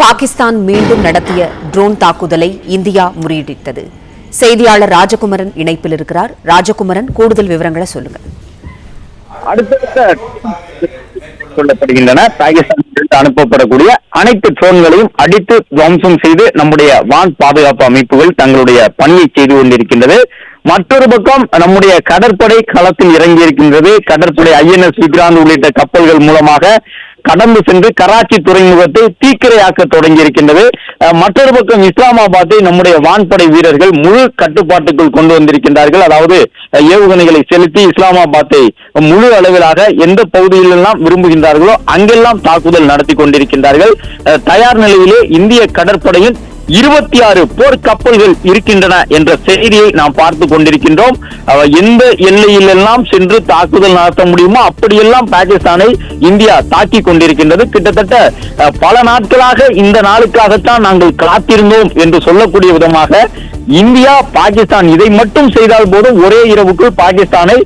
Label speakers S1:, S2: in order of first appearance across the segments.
S1: பாகிஸ்தான் மீண்டும் நடத்திய ட்ரோன் தாக்குதலை இந்தியா முறியடித்தது. செய்தியாளர் ராஜகுமரன் இணைப்பில் இருக்கிறார். ராஜகுமரன், கூடுதல் விவரங்களை சொல்லுங்க.
S2: அடுத்தடுத்த சொல்லப்படுகின்றன. பாகிஸ்தான் அனுப்பப்படக்கூடிய அனைத்து ட்ரோன்களையும் அடித்து துவம்சம் செய்து நம்முடைய வான் பாதுகாப்பு அமைப்புகள் தங்களுடைய பணியை செய்து கொண்டிருக்கின்றது. மற்றொரு பக்கம் நம்முடைய கடற்படை களத்தில் இறங்கியிருக்கின்றது. கடற்படை INS விக்ராந்த் உள்ளிட்ட கப்பல்கள் மூலமாக கடந்து சென்று கராச்சி துறைமுகத்தை தீக்கிரையாக்க தொடங்கியிருக்கின்றது. மற்றொரு பக்கம் இஸ்லாமாபாத்தை நம்முடைய வான்படை வீரர்கள் முழு கட்டுப்பாட்டுக்குள் கொண்டு வந்திருக்கின்றார்கள். அதாவது ஏவுகணைகளை செலுத்தி இஸ்லாமாபாத்தை முழு அளவிலாக எந்த பகுதியிலெல்லாம் விரும்புகின்றார்களோ அங்கெல்லாம் தாக்குதல் நடத்தி கொண்டிருக்கின்றார்கள். தயார் நிலையிலே இந்திய கடற்படையின் 26 போர் கப்பல்கள் இருக்கின்றன என்ற செய்தியை நாம் பார்த்து கொண்டிருக்கின்றோம். எந்த எல்லையிலெல்லாம் சென்று தாக்குதல் நடத்த முடியுமோ அப்படியெல்லாம் பாகிஸ்தானை இந்தியா தாக்கி கொண்டிருக்கின்றது. கிட்டத்தட்ட பல நாட்களாக இந்த நாளுக்காகத்தான் நாங்கள் காத்திருந்தோம் என்று சொல்லக்கூடிய விதமாக இந்தியா பாகிஸ்தான் இதை மட்டும் செய்தால் போதும் ஒரே இரவுக்குள் பாகிஸ்தானை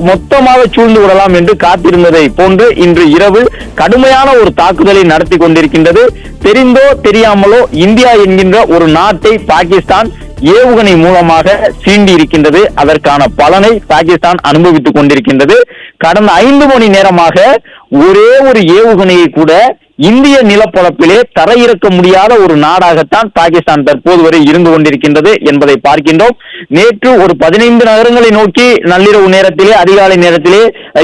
S2: மொத்தமாக சூழ்ந்து விடலாம் என்று காத்திருந்ததை போன்று இன்று இரவு கடுமையான ஒரு தாக்குதலை நடத்தி கொண்டிருக்கின்றது. தெரிந்தோ தெரியாமலோ இந்தியா என்கின்ற ஒரு நாட்டை பாகிஸ்தான் ஏவுகணை மூலமாக சீண்டி இருக்கின்றது. அதற்கான பலனை பாகிஸ்தான் அனுபவித்துக் கொண்டிருக்கின்றது. கடந்த 5 மணி நேரமாக ஒரே ஒரு ஏவுகணையை கூட இந்திய நிலப்பரப்பிலே தரையிறக்க முடியாத ஒரு நாடாகத்தான் பாகிஸ்தான் தற்போது வரை இருந்து கொண்டிருக்கின்றது என்பதை பார்க்கின்றோம். நேற்று ஒரு 15 நகரங்களை நோக்கி நள்ளிரவு நேரத்திலே அதிகாலை நேரத்திலே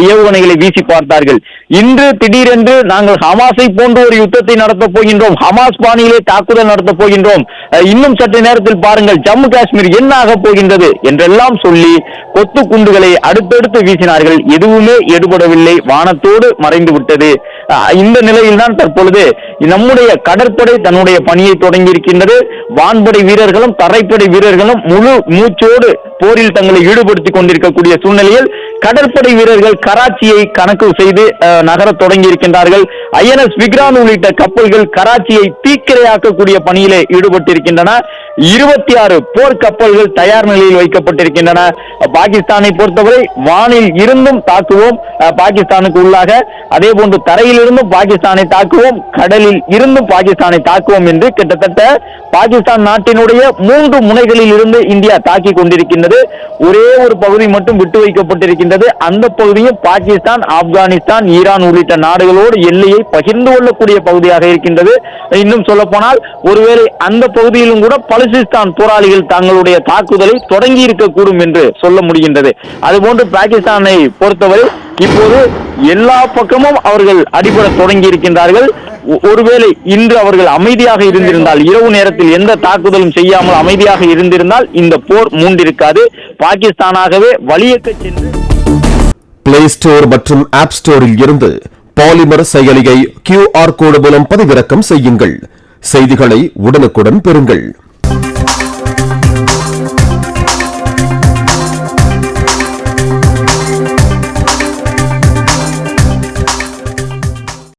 S2: ஏவுகணைகளை வீசி பார்த்தார்கள். இன்று திடீரென்று நாங்கள் ஹமாஸை போன்ற ஒரு யுத்தத்தை நடத்தப் போகின்றோம், ஹமாஸ் பாணியிலே தாக்குதல் நடத்தப் போகின்றோம், இன்னும் சற்று நேரத்தில் பாருங்கள் ஜம்மு காஷ்மீர் என்ன ஆக போகின்றது என்றெல்லாம் சொல்லி கொத்து குண்டுகளை அடுத்தடுத்து வீசினார்கள். எதுவுமே எடுபடவில்லை, வானத்தோடு மறைந்து விட்டது. இந்த நிலையில்தான் தற்பொழுது நம்முடைய கடற்படை தன்னுடைய பணியை தொடங்கி இருக்கின்றது. வான்படை வீரர்களும் தரைப்படை வீரர்களும் முழு மூச்சோடு போரில் தங்களை ஈடுபடுத்திக் கொண்டிருக்கக்கூடிய சூழ்நிலையில் கடற்படை வீரர்கள் கராச்சியை கணக்கு செய்து நகர தொடங்கி இருக்கின்றார்கள். INS விக்ராந்த் உள்ளிட்ட கப்பல்கள் கராச்சியை தீக்கிரையாக்கக்கூடிய பணியிலே ஈடுபட்டிருக்கின்றன. 26 போர் கப்பல்கள் தயார் நிலையில் வைக்கப்பட்டிருக்கின்றன. பாகிஸ்தானை பொறுத்தவரை வானில் இருந்தும் தாக்குவோம் பாகிஸ்தானுக்கு உள்ளாக, அதே போன்று தரையிலிருந்தும் பாகிஸ்தானை தாக்குவோம், கடலில் இருந்தும் பாகிஸ்தானை தாக்குவோம் என்று கிட்டத்தட்ட பாகிஸ்தான் நாட்டினுடைய 3 முனைகளில் இருந்து இந்தியா தாக்கி கொண்டிருக்கின்றது. ஒரே ஒரு பகுதி மட்டும் விட்டு வைக்கப்பட்டிருக்கின்றது. அந்த பகுதியும் பாகிஸ்தான், ஆப்கானிஸ்தான், ஈரான் உள்ளிட்ட நாடுகளோடு எல்லையை பகிர்ந்து கொள்ளக்கூடிய பகுதியாக இருக்கின்றது. இன்னும் சொல்ல போனால் ஒருவேளை அந்த பகுதியிலும் கூட பலுசிஸ்தான் போராளிகள் தங்களுடைய தாக்குதலை தொடங்கி இருக்கக்கூடும் என்று சொல்ல முடிகின்றது. அதுபோன்று பாகிஸ்தானை பொறுத்தவரை இப்போது எல்லா பக்கமும் அவர்கள் அடிபட தொடங்கி இருக்கின்றார்கள். ஒருவேளை இன்று அவர்கள் அமைதியாக இருந்திருந்தால், இரவு நேரத்தில் எந்த தாக்குதலும் செய்யாமல் அமைதியாக இருந்திருந்தால் இந்த போர் மூண்டிருக்காது. பாகிஸ்தானாகவே வழியக்க சென்று
S3: பிளே ஸ்டோர் மற்றும் ஆப் ஸ்டோரில் இருந்து பாலிமர் செயலியை QR கோடு மூலம் பதிவிறக்கம் செய்யுங்கள். செய்திகளை உடனுக்குடன் பெறுங்கள்.